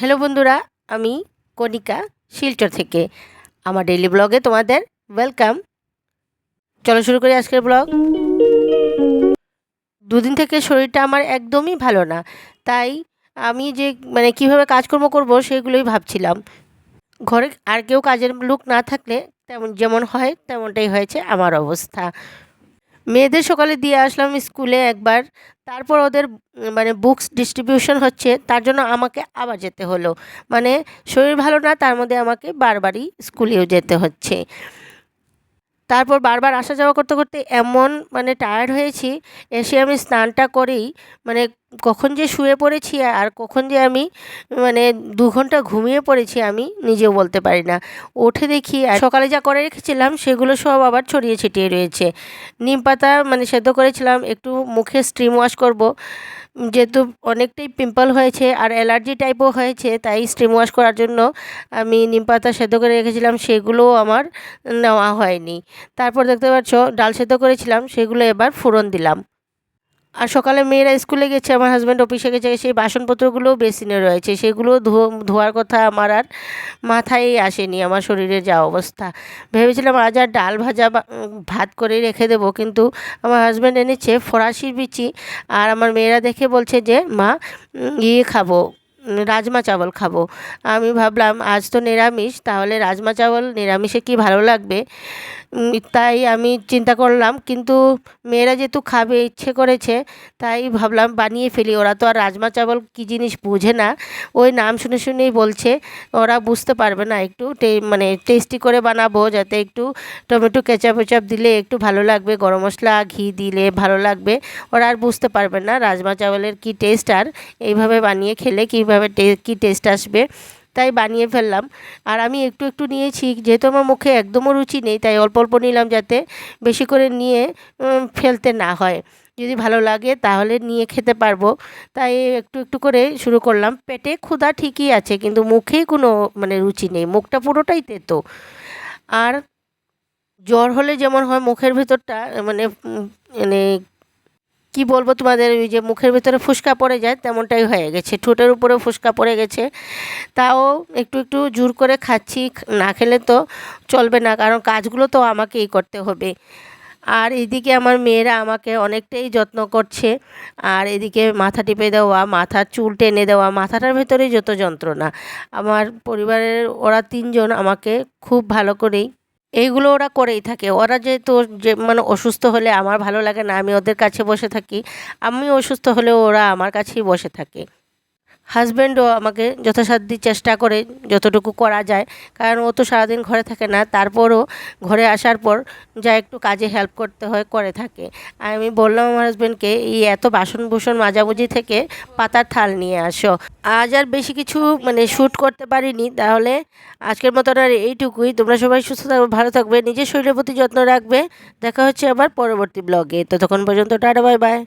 Hello বন্ধুরা, আমি কণিকা শিলচর থেকে। আমার ডেইলি ব্লগে তোমাদের ওয়েলকাম। চলো শুরু করি আজকের ব্লগ। দুদিন থেকে শরীরটা আমার একদমই ভালো না, তাই আমি যে কিভাবে কাজকর্ম করব সেগুলোই ভাবছিলাম। ঘরে আর কেউ কাজের লোক না থাকলে যেমন হয় তেমনটাই হয়েছে আমার অবস্থা। মেয়েদের সকালে দিয়ে আসলাম স্কুলে একবার, তারপর ওদের বুকস ডিস্ট্রিবিউশন হচ্ছে, তার জন্য আমাকে আবার যেতে হলো। শরীর ভালো না, তার মধ্যে আমাকে বারবারই স্কুলেও যেতে হচ্ছে। তারপর বারবার আসা যাওয়া করতে করতে এমন টায়ার্ড হয়েছি, এসে আমি স্নানটা করেই মানে কখন যে শুয়ে পড়েছি আর কখন যে আমি 2 ঘন্টা ঘুমিয়ে পড়েছি আমি নিজেও বলতে পারি না। উঠে দেখি আর সকালে যা করে রেখেছিলাম সেগুলো সব আবার ছড়িয়ে ছিটিয়ে রয়েছে। নিম পাতা সেদ্ধ করেছিলাম, একটু মুখে স্টিম ওয়াশ করব, যেহেতু অনেকটাই পিম্পল হয়েছে আর অ্যালার্জি টাইপও হয়েছে, তাই স্টিম ওয়াশ করার জন্য আমি নিম পাতা সেদ্ধ করে রেখেছিলাম, সেগুলোও আমার নেওয়া হয়নি। তারপর দেখতে পাচ্ছ ডাল সেদ্ধ করেছিলাম, সেগুলো এবার ফোড়ন দিলাম। আর সকালে মেয়েরা স্কুলে গেছে, আমার হাজব্যান্ড অফিসে গেছে, সেই বাসনপত্রগুলোও বেসিনে রয়েছে, সেগুলো ধোয়ার কথা আমার আর মাথায় আসেনি। আমার শরীরের যা অবস্থা, ভেবেছিলাম আজ আর ডাল ভাজা ভাত করে রেখে দেবো, কিন্তু আমার হাজব্যান্ড এনেছে ফরাসির বিচি। আর আমার মেয়েরা দেখে বলছে যে মা খাবো, রাজমা চাवल খাবো। আমি ভাবলাম আজ তো নিরামিষ, তাহলে রাজমা চাवल নিরামিষে কি ভালো লাগবে। তাই আমি চিন্তা করলাম, কিন্তু মেয়েরা যেহেতু খাবে ইচ্ছে করেছে, তাই ভাবলাম বানিয়ে ফেলি। ওরা তো আর রাজমা চাवल কী জিনিস বোঝে না, ওই নাম শুনে শুনেই বলছে, ওরা বুঝতে পারবে না। একটু টেস্টি করে বানাবো, যাতে একটু টমেটো কেচাপ ওচাপ দিলে একটু ভালো লাগবে, গরম মশলা ঘি দিলে ভালো লাগবে। ওরা আর বুঝতে পারবে না রাজমা চাवलेর কী টেস্ট, আর এইভাবে বানিয়ে খেলে কীভাবে কী টেস্ট আসবে। তাই বানিয়ে ফেললাম। আর আমি একটু একটু নিয়েছি, যেহেতু আমার মুখে একদমও রুচি নেই, তাই অল্প অল্প নিলাম, যাতে বেশি করে নিয়ে ফেলতে না হয়। যদি ভালো লাগে তাহলে নিয়ে খেতে পারবো, তাই একটু একটু করে শুরু করলাম। পেটে ক্ষুধা ঠিকই আছে, কিন্তু মুখেই কোনো রুচি নেই, মুখটা পুরোটাই তেতো। আর জ্বর হলে যেমন হয় মুখের ভেতরটা মানে মানে কি বলবো তোমাদের, ওই যে মুখের ভেতরে ফুসকা পড়ে যায়, তেমনটাই হয়ে গেছে, ঠোঁটের উপরে ফুসকা পড়ে গেছে। তাও একটু একটু জোর করে খাচ্ছি, না খেলে তো চলবে না, কারণ কাজগুলো তো আমাকেই করতে হবে। আর এদিকে আমার মেয়েরা আমাকে অনেকটাই যত্ন করছে, আর এদিকে মাথা টিপে দেওয়া, মাথার চুল টেনে দেওয়া, মাথাটার ভেতরেই যত যন্ত্রণা। আমার পরিবারের ওরা 3জন আমাকে খুব ভালো করেই এইগুলো ওরা করেই থাকে। ওরা যেহেতু যে অসুস্থ হলে আমার ভালো লাগে না, আমি ওদের কাছে বসে থাকি, আমি অসুস্থ হলেও ওরা আমার কাছেই বসে থাকে। হাজব্যান্ডও আমাকে যথাসাধ্য চেষ্টা করে যতটুকু করা যায়, কারণ ও তো সারাদিন ঘরে থাকে না, তারপরও ঘরে আসার পর যা একটু কাজে হেল্প করতে হয় করে থাকে। আর আমি বললাম আমার হাজব্যান্ডকে, এই এত বাসনভূষণ মাজামুজি থেকে পাতার থাল নিয়ে আসো। আজ আর বেশি কিছু শ্যুট করতে পারিনি, তাহলে আজকের মতন আর এইটুকুই। তোমরা সবাই সুস্থ থাকবে, ভালো থাকবে, নিজের শরীরের প্রতি যত্ন রাখবে। দেখা হচ্ছে আবার পরবর্তী ব্লগে, ততক্ষণ পর্যন্ত টাটা, বাই বাই।